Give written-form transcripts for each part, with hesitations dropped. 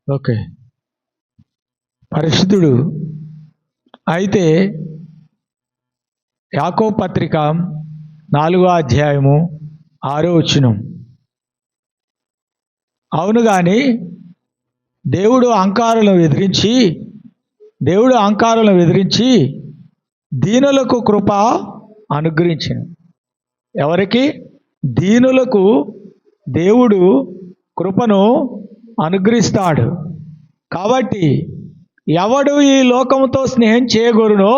Okay, పరిశుద్ధుడు. అయితే యాకోబు పత్రిక 4వ అధ్యాయము 6వ వచనం, అవును గాని దేవుడు అహంకారులను ఎదిరించి దీనులకు కృప అనుగ్రహించెను. ఎవరికి? దీనులకు దేవుడు కృపను అనుగ్రహిస్తాడు. కాబట్టి ఎవడు ఈ లోకముతో స్నేహం చేయగోరునో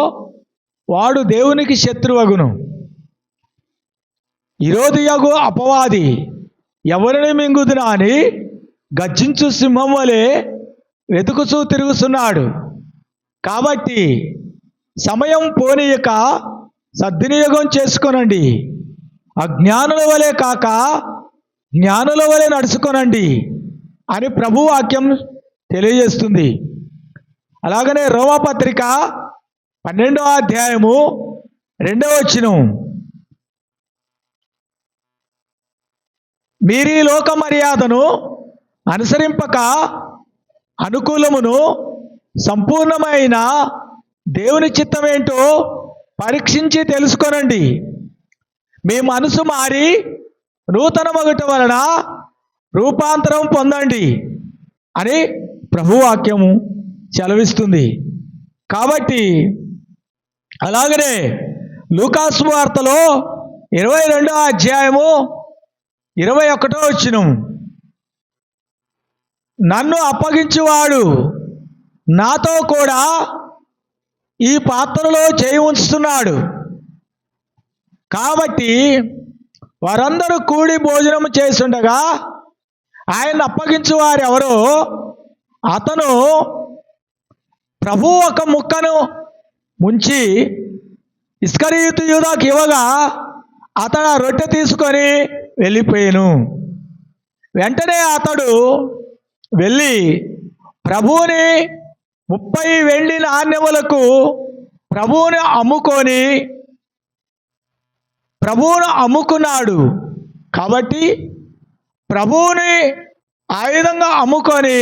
వాడు దేవునికి శత్రువగును. విరోధియగు అపవాది ఎవరిని మింగుదునా అని గర్జించు సింహం వలె వెతుకుచూ తిరుగుతున్నాడు. కాబట్టి సమయం పోనీయక సద్వినియోగం చేసుకొనండి. అజ్ఞానుల వలె కాక జ్ఞానుల వలె నడుచుకొనండి అని ప్రభు వాక్యం తెలియజేస్తుంది. అలాగనే రోమాపత్రిక 12వ అధ్యాయము 2వ వచనం, మీరీ లోక మర్యాదను అనుసరింపక అనుకూలమును సంపూర్ణమైన దేవుని చిత్తమేంటో పరీక్షించి తెలుసుకొనండి. మీ మనసు మారి నూతన మగుట వలన రూపాంతరం పొందండి అని ప్రభువాక్యము సెలవిస్తుంది. కాబట్టి అలాగనే లూకా సువార్తలో 22వ అధ్యాయము 21వ వచనం, నన్ను అప్పగించువాడు నాతో కూడా ఈ పాత్రలో చేయి ఉంచుతున్నాడు. కాబట్టి వారందరూ కూడి భోజనం చేస్తుండగా ఆయన అప్పగించు వారు ఎవరో అతను ప్రభు ఒక ముక్కను ముంచి ఇస్కరియోతు యూదాకు ఇవ్వగా అతడు ఆ రొట్టె తీసుకొని వెళ్ళిపోయాను. వెంటనే అతడు వెళ్ళి ప్రభువుని 30 వెండి నాణ్యములకు ప్రభువుని అమ్ముకున్నాడు. కాబట్టి ప్రభువుని ఆ విధంగా అమ్ముకొని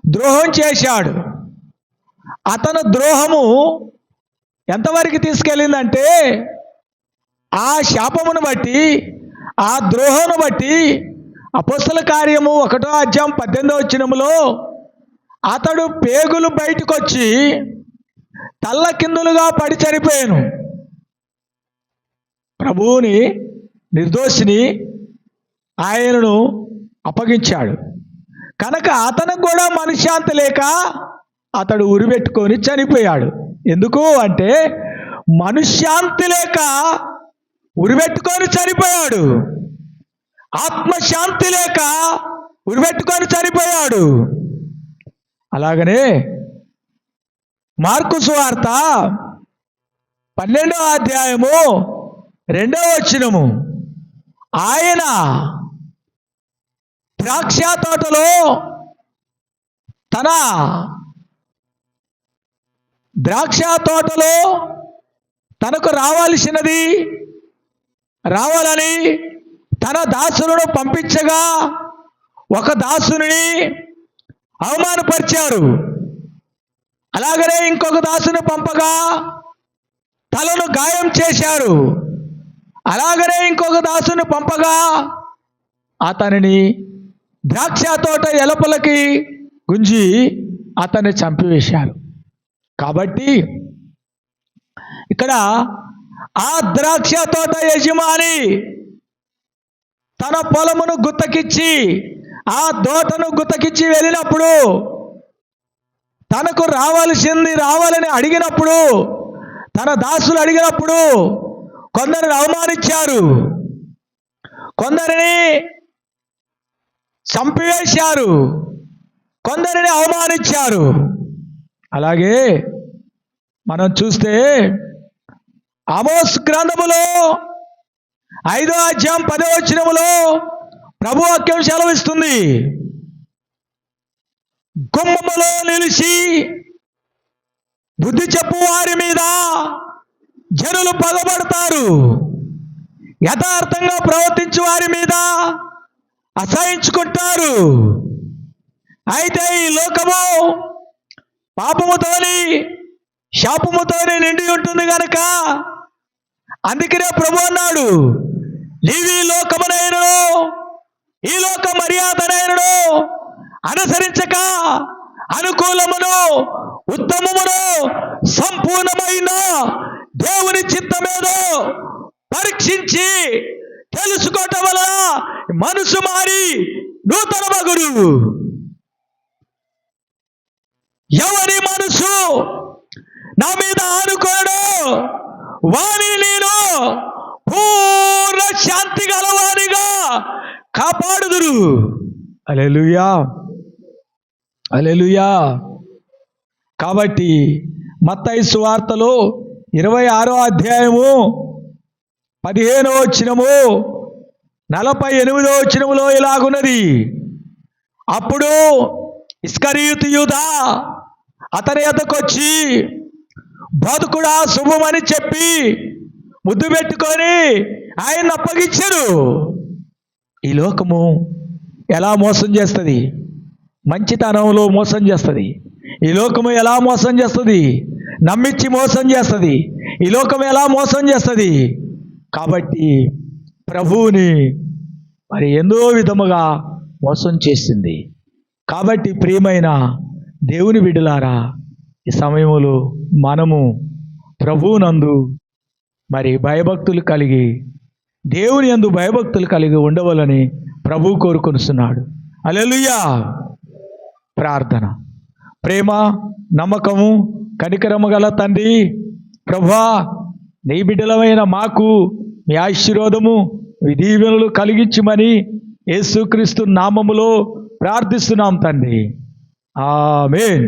ద్రోహం చేశాడు. అతను ద్రోహము ఎంతవరకు తీసుకెళ్ళిందంటే ఆ శాపమును బట్టి, ఆ ద్రోహమును బట్టి అపొస్తల కార్యము 1వ అధ్యాయం 18వ వచనములో అతడు పేగులు బయటకు వచ్చి తల్లకిందులుగా పడి చనిపోయాను. ప్రభువుని నిర్దోషిని ఆయనను అప్పగించాడు కనుక అతనికి కూడా మనశ్శాంతి లేక అతడు ఉరిపెట్టుకొని చనిపోయాడు. ఎందుకు అంటే మనశ్శాంతి లేక ఉరిపెట్టుకొని చనిపోయాడు, ఆత్మశాంతి లేక ఉరిపెట్టుకొని చనిపోయాడు. అలాగనే మార్కు సువార్త 12వ అధ్యాయము 2వ వచనము, ఆయన ద్రాక్ష తోటలో తనకు రావాలని తన దాసులను పంపించగా ఒక దాసుని అవమానపరిచారు. అలాగనే ఇంకొక దాసుని పంపగా తలను గాయం చేశారు. అలాగనే ఇంకొక దాసుని పంపగా అతనిని ద్రాక్ష తోట ఎలపలకి గుంజి అతన్ని చంపివేశారు. కాబట్టి ఇక్కడ ఆ ద్రాక్ష తోట యజమాని తన పొలమును గుత్తకిచ్చి, ఆ తోటను గుత్తకిచ్చి వెళ్ళినప్పుడు తనకు రావాలని అడిగినప్పుడు, తన దాసులు అడిగినప్పుడు కొందరిని అవమానించారు, కొందరిని చంపివేశారు, కొందరిని అవమానించారు. అలాగే మనం చూస్తే ఆమోస్ గ్రంథములో 5వ అధ్యాయం 10వ వచనములో ప్రభు వాక్యం సెలవిస్తుంది, గుమ్మములో నిలిచి బుద్ధి చెప్పు వారి మీద జనులు పగబడతారు, యథార్థంగా ప్రవర్తించు వారి మీద అసహించుకుంటారు. అయితే ఈ లోకము పాపముతోని శాపముతోని నిండి ఉంటుంది గనక అందుకనే ప్రభు అన్నాడు, నీవు ఈ లోకమునైనను ఈ లోక మర్యాదనైనను అనుసరించక అనుకూలమును ఉత్తమమును సంపూర్ణమైన దేవుని చిత్తమేదో పరీక్షించి తెలుసుకోవటం వలన మనసు మారి నూతన మగుడు. ఎవరి మనసు నా మీద ఆనుకోడు వారిని నేను పూర్ణ శాంతి గలవారిగా కాపాడుదురు. హల్లెలూయా, హల్లెలూయా. కాబట్టి మత్తయి సువార్తలో 26వ అధ్యాయము 15వ వచనము 48వ వచనములో ఇలాగున్నది, అప్పుడు ఇస్కరియోతు యూదా అతని యొద్దకొచ్చి బోధకుడా శుభమని చెప్పి ముద్దు పెట్టుకొని ఆయన్ని అప్పగించారు. ఈ లోకము ఎలా మోసం చేస్తుంది? మంచితనంలో మోసం చేస్తుంది. ఈ లోకము ఎలా మోసం చేస్తుంది? నమ్మించి మోసం చేస్తుంది. ఈ లోకం ఎలా మోసం చేస్తుంది? కాబట్టి ప్రభువుని మరి ఎన్నో విధముగా మోసం చేసింది. కాబట్టి ప్రియమైన దేవుని బిడ్డలారా, ఈ సమయంలో మనము ప్రభువునందు మరి భయభక్తులు కలిగి దేవుని యందు భయభక్తులు కలిగి ఉండవాలని ప్రభువు కోరుకొనిస్తున్నాడు. హల్లెలూయా. ప్రార్థన. ప్రేమ, నమ్మకము, కనికరము గల తండ్రి, ప్రభువా, నీ బిడ్డలమైన మాకు మీ ఆశీర్వాదము మీ దీవెనలు కలిగించమని యేసుక్రీస్తు నామములో ప్రార్థిస్తున్నాం తండ్రి. ఆమేన్.